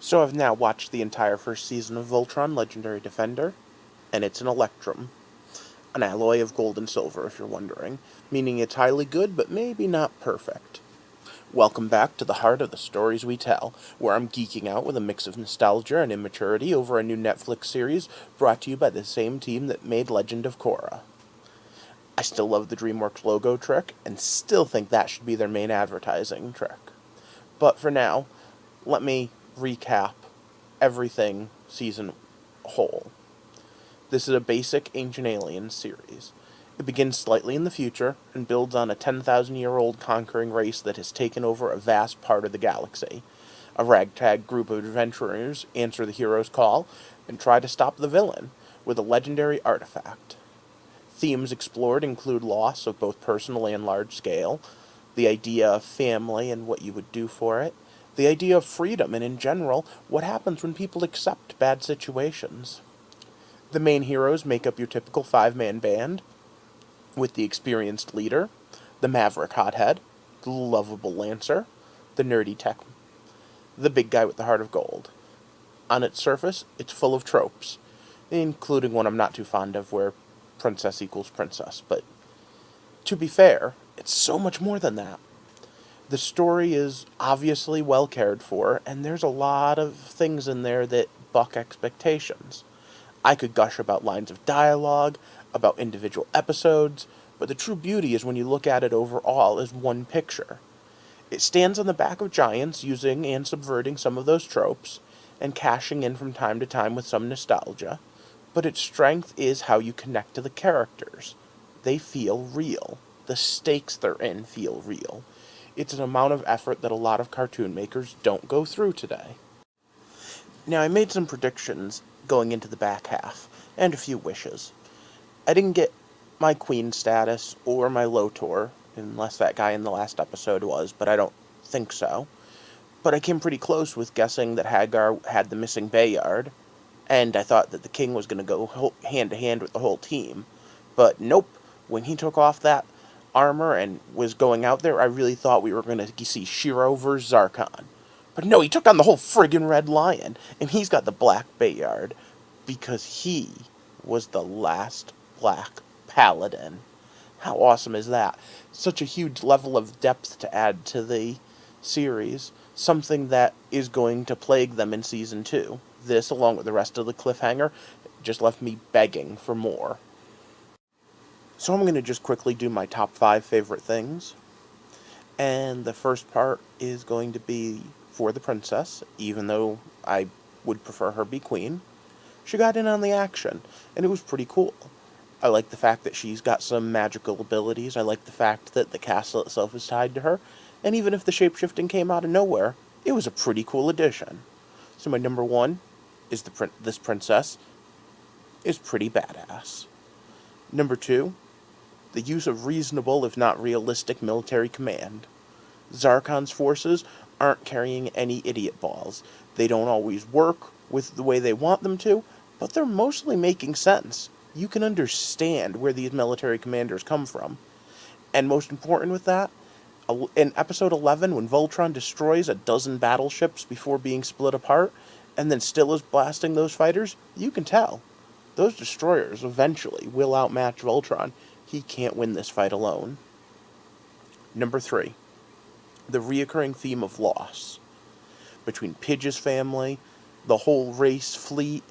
So I've now watched the entire first season of Voltron, Legendary Defender, and it's an Electrum, an alloy of gold and silver, if you're wondering, meaning it's highly good, but maybe not perfect. Welcome back to the heart of the stories we tell, where I'm geeking out with a mix of nostalgia and immaturity over a new Netflix series brought to you by the same team that made Legend of Korra. I still love the DreamWorks logo trick, and still think that should be their main advertising trick. But for now, let me recap everything season whole. This is a basic Ancient Aliens series. It begins slightly in the future and builds on a 10,000-year-old conquering race that has taken over a vast part of the galaxy. A ragtag group of adventurers answer the hero's call and try to stop the villain with a legendary artifact. Themes explored include loss of both personal and large scale, the idea of family and what you would do for it, the idea of freedom, and in general, what happens when people accept bad situations. The main heroes make up your typical five-man band, with the experienced leader, the maverick hothead, the lovable lancer, the nerdy tech, the big guy with the heart of gold. On its surface, it's full of tropes, including one I'm not too fond of where princess equals princess, but to be fair, it's so much more than that. The story is obviously well cared for, and there's a lot of things in there that buck expectations. I could gush about lines of dialogue, about individual episodes, but the true beauty is when you look at it overall as one picture. It stands on the back of giants, using and subverting some of those tropes, and cashing in from time to time with some nostalgia, but its strength is how you connect to the characters. They feel real. The stakes they're in feel real. It's an amount of effort that a lot of cartoon makers don't go through today. Now, I made some predictions going into the back half, and a few wishes. I didn't get my queen status or my Lotor, unless that guy in the last episode was, but I don't think so. But I came pretty close with guessing that Hagar had the missing Bayard, and I thought that the king was going to go hand to hand with the whole team. But nope, when he took off that armor and was going out there, I really thought we were going to see Shiro versus Zarkon. But no, he took on the whole friggin' Red Lion, and he's got the Black Bayard, because he was the last Black Paladin. How awesome is that? Such a huge level of depth to add to the series, something that is going to plague them in Season 2. This, along with the rest of the cliffhanger, just left me begging for more. So I'm going to just quickly do my top 5 favorite things. And the first part is going to be for the princess, even though I would prefer her be queen. She got in on the action, and it was pretty cool. I like the fact that she's got some magical abilities. I like the fact that the castle itself is tied to her. And even if the shapeshifting came out of nowhere, it was a pretty cool addition. So my number 1 is this princess is pretty badass. Number 2, the use of reasonable, if not realistic, military command. Zarkon's forces aren't carrying any idiot balls. They don't always work with the way they want them to, but they're mostly making sense. You can understand where these military commanders come from. And most important with that, in episode 11, when Voltron destroys a dozen battleships before being split apart, and then still is blasting those fighters, you can tell. Those destroyers eventually will outmatch Voltron. He can't win this fight alone. Number 3, the reoccurring theme of loss. Between Pidge's family, the whole race fleet,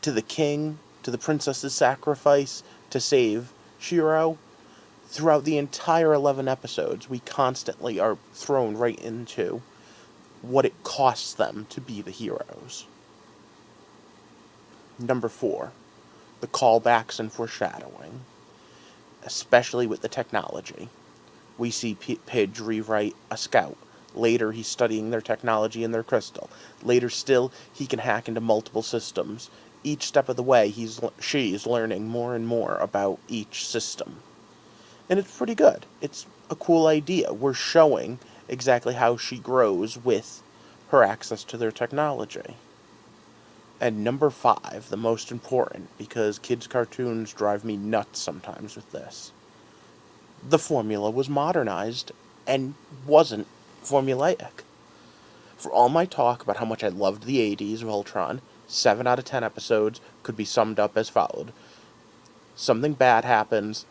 to the king, to the princess's sacrifice to save Shiro, throughout the entire 11 episodes, we constantly are thrown right into what it costs them to be the heroes. Number 4, the callbacks and foreshadowing, especially with the technology. We see Pidge rewrite a scout. Later, he's studying their technology and their crystal. Later still, he can hack into multiple systems. Each step of the way, she's learning more and more about each system. And it's pretty good. It's a cool idea. We're showing exactly how she grows with her access to their technology. And number 5, the most important, because kids' cartoons drive me nuts sometimes with this. The formula was modernized and wasn't formulaic. For all my talk about how much I loved the 80s Voltron, 7 out of 10 episodes could be summed up as followed. Something bad happens,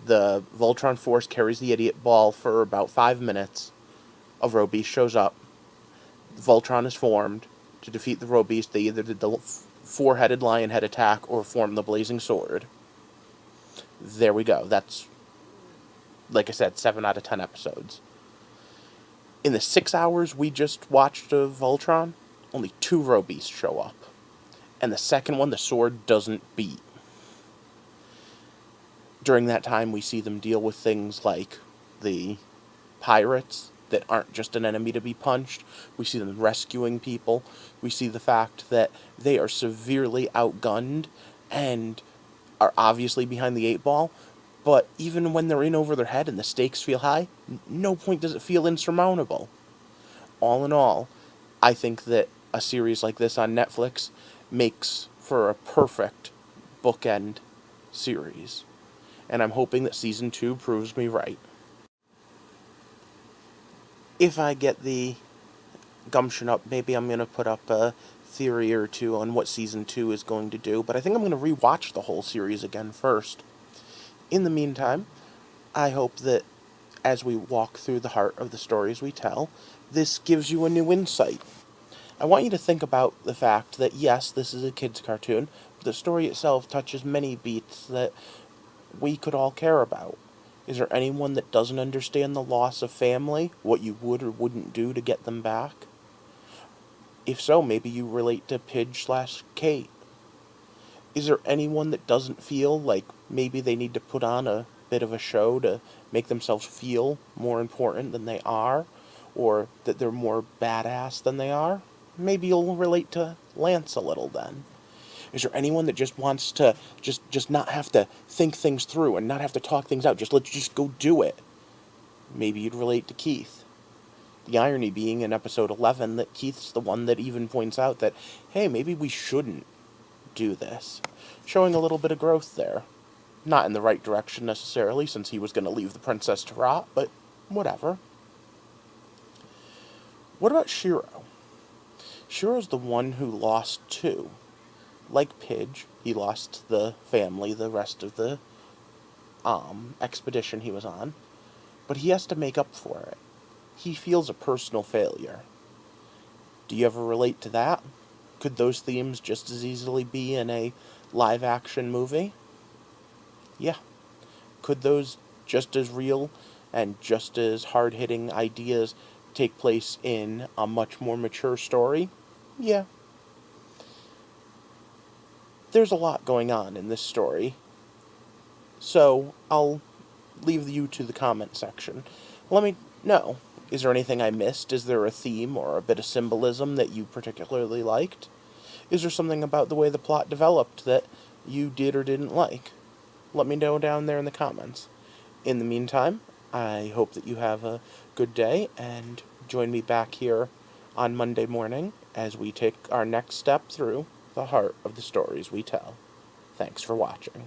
the Voltron force carries the idiot ball for about 5 minutes, a Robeast shows up, Voltron is formed. To defeat the Robeast, they either did the four-headed lion head attack or form the blazing sword. There we go. That's, like I said, 7 out of 10 episodes. In the 6 hours we just watched of Voltron, only 2 Robeasts show up. And the second one, the sword doesn't beat. During that time, we see them deal with things like the pirates that aren't just an enemy to be punched. We see them rescuing people. We see the fact that they are severely outgunned and are obviously behind the 8 ball. But even when they're in over their head and the stakes feel high, no point does it feel insurmountable. All in all, I think that a series like this on Netflix makes for a perfect bookend series. And I'm hoping that Season 2 proves me right. If I get the gumption up, maybe I'm going to put up a theory or two on what Season 2 is going to do, but I think I'm going to rewatch the whole series again first. In the meantime, I hope that as we walk through the heart of the stories we tell, this gives you a new insight. I want you to think about the fact that, yes, this is a kid's cartoon, but the story itself touches many beats that we could all care about. Is there anyone that doesn't understand the loss of family, what you would or wouldn't do to get them back? If so, maybe you relate to Pidge/Kate. Is there anyone that doesn't feel like maybe they need to put on a bit of a show to make themselves feel more important than they are, or that they're more badass than they are? Maybe you'll relate to Lance a little then. Is there anyone that just wants to just not have to think things through and not have to talk things out? Let's just go do it. Maybe you'd relate to Keith. The irony being in episode 11 that Keith's the one that even points out that, hey, maybe we shouldn't do this. Showing a little bit of growth there. Not in the right direction necessarily, since he was going to leave the princess to rot, but whatever. What about Shiro? Shiro's the one who lost too. Like Pidge, he lost the family the rest of the expedition he was on, but he has to make up for it. He feels a personal failure. Do you ever relate to that? Could those themes just as easily be in a live-action movie? Yeah. Could those just as real and just as hard-hitting ideas take place in a much more mature story? Yeah. There's a lot going on in this story, so I'll leave you to the comment section. Let me know. Is there anything I missed? Is there a theme or a bit of symbolism that you particularly liked? Is there something about the way the plot developed that you did or didn't like? Let me know down there in the comments. In the meantime, I hope that you have a good day, and join me back here on Monday morning as we take our next step through the heart of the stories we tell. Thanks for watching.